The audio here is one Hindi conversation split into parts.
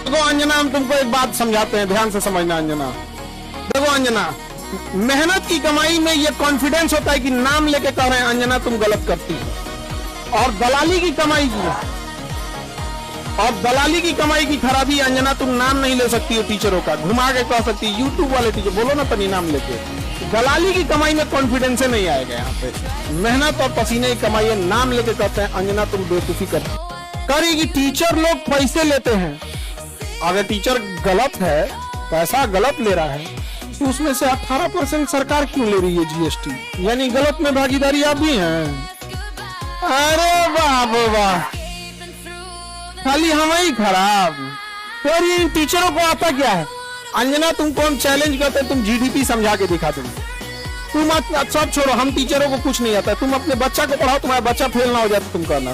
देखो अंजना, हम तुमको एक बात समझाते हैं, ध्यान से समझना अंजना। देखो अंजना, मेहनत की कमाई में ये कॉन्फिडेंस होता है कि नाम लेके कह रहे हैं अंजना तुम गलत करती हो, और दलाली की कमाई की खराबी अंजना, तुम नाम नहीं ले सकती हो टीचरों का, घुमा के कह सकती है यूट्यूब वाले टीचर, बोलो ना तनी नाम लेके। दलाली की कमाई में कॉन्फिडेंस नहीं आएगा यहाँ पे। मेहनत और पसीने की कमाई है, नाम लेके कहते हैं अंजना तुम बेवकूफी करेगी। टीचर लोग पैसे लेते हैं, अगर टीचर गलत है, पैसा गलत ले रहा है, तो उसमें से 18% सरकार क्यों ले रही है जीएसटी, यानी गलत में भागीदारी आप भी हैं। अरे बाप वाह, खाली हम ही खराब। फिर ये टीचरों को आता क्या है? अंजना तुमको हम चैलेंज करते हैं, तुम जीडीपी समझा के दिखा देंगे। तुम सब छोड़ो, हम टीचरों को कुछ नहीं आता, तुम अपने बच्चा को पढ़ाओ, तुम्हारा बच्चा फेल ना हो जाए तो तुम कहना।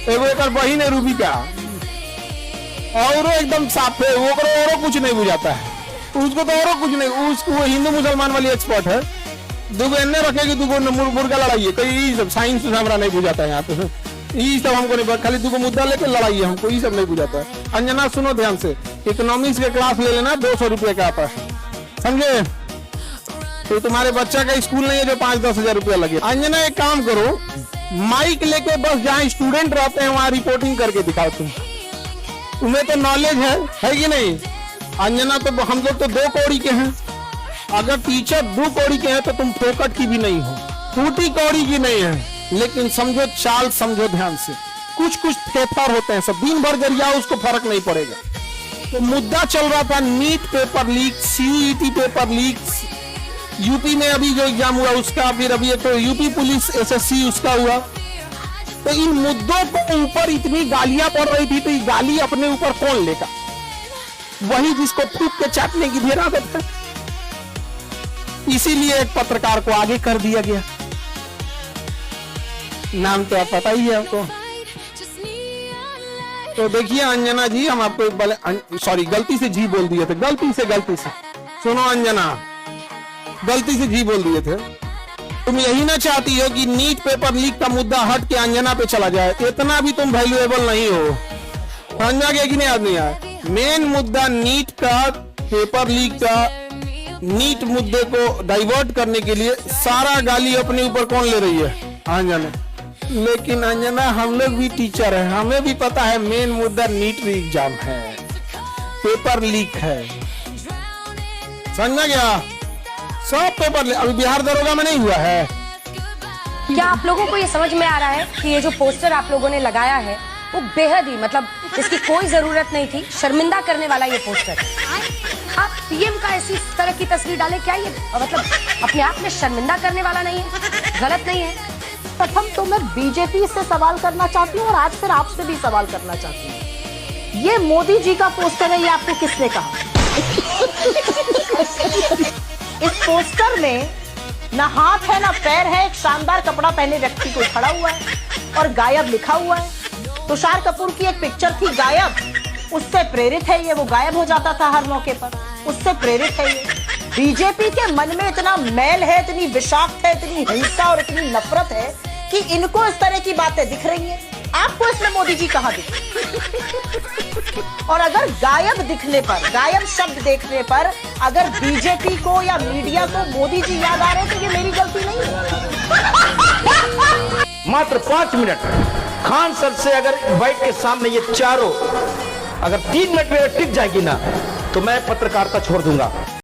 एक बहिन है रूबी का, और एकदम साफ है, वो कुछ नहीं बुझाता है, उसको तो और कुछ नहीं, उसको वो हिंदू मुसलमान वाली एक्सपर्ट है। दुगो एन्ने रखेगी, दुगो मुर्गा लड़ाई है, कहीं सब साइंस हमारा नहीं बुझाता है यहाँ पे, ये सब हमको नहीं, खाली दुगो मुद्दा लेके लड़ाई है, हमको ये सब नहीं बुझाता है। अंजना सुनो ध्यान से, इकोनॉमिक्स के क्लास ले लेना, 200 रुपये का आता है, समझे? तो तुम्हारे बच्चा का स्कूल नहीं है जो 5-10 हजार रुपया लगे। अंजना एक काम करो, माइक लेके बस जहाँ स्टूडेंट रहते हैं वहाँ रिपोर्टिंग करके दिखाओ। तुम्हें तो नॉलेज है कि नहीं? अंजना तो हम लोग तो 2 कौड़ी के हैं, अगर टीचर 2 कौड़ी के हैं तो तुम फोकट की भी नहीं हो, टूटी कौड़ी की नहीं है। लेकिन समझो चाल, समझो ध्यान से, कुछ फेफर होते हैं, सब दिन भर गरिया, उसको फर्क नहीं पड़ेगा। तो मुद्दा चल रहा था NEET paper leak, CET paper leak, UP में अभी जो एग्जाम हुआ उसका, फिर अभी तो यूपी पुलिस एसएससी उसका हुआ। तो इन मुद्दों के ऊपर इतनी गालियां पड़ रही थी, तो ये गाली अपने ऊपर कौन लेगा? वही जिसको थूक के चाटने की भी आदत है। इसीलिए एक पत्रकार को आगे कर दिया गया, नाम तो आप पता ही है आपको। तो देखिए अंजना जी, हम आपको सॉरी गलती से जी बोल दिए थे, गलती से सुनो अंजना, गलती से जी बोल दिए थे। तुम यही ना चाहती हो कि नीट पेपर लीक का मुद्दा हट के अंजना पे चला जाए? इतना भी तुम वैल्यूएबल नहीं हो, समझा गया कि नहीं आदमी? मेन मुद्दा नीट का, पेपर लीक का, नीट मुद्दे को डाइवर्ट करने के लिए सारा गाली अपने ऊपर कौन ले रही है? अंजना। लेकिन अंजना, हम लोग भी टीचर हैं, हमें भी पता है मेन मुद्दा नीट एग्जाम है, पेपर लीक है, समझा गया? सब पेपर अभी बिहार दरोगा में नहीं हुआ है। क्या आप लोगों को ये समझ में आ रहा है कि ये जो पोस्टर आप लोगों ने लगाया है वो बेहद ही, मतलब इसकी कोई जरूरत नहीं थी, शर्मिंदा करने वाला ये पोस्टर। आप पीएम का ऐसी तरह की तस्वीर डाले, क्या ये मतलब अपने आप में शर्मिंदा करने वाला नहीं है? गलत नहीं है? प्रथम तो मैं बीजेपी से सवाल करना चाहती हूँ और आज फिर आपसे भी सवाल करना चाहती हूँ, ये मोदी जी का पोस्टर है, ये आपको किसने कहा? इस पोस्टर में ना हाथ है ना पैर है, एक शानदार कपड़ा पहने व्यक्ति को खड़ा हुआ है और गायब लिखा हुआ है। तुषार कपूर की एक पिक्चर थी गायब, उससे प्रेरित है ये, वो गायब हो जाता था हर मौके पर, उससे प्रेरित है ये। बीजेपी के मन में इतना मैल है, इतनी विषाक्त है, इतनी हिंसा और इतनी नफरत है कि इनको इस तरह की बातें दिख रही हैं। आपको इसमें मोदी जी कहाँ दिखे? और अगर गायब दिखने पर, गायब शब्द देखने पर अगर बीजेपी को या मीडिया को मोदी जी याद आ रहे हैं तो ये मेरी गलती नहीं है। मात्र 5 मिनट खान सर से अगर बाइक के सामने ये चारों अगर 3 मिनट में टिक जाएगी ना, तो मैं पत्रकारिता छोड़ दूंगा।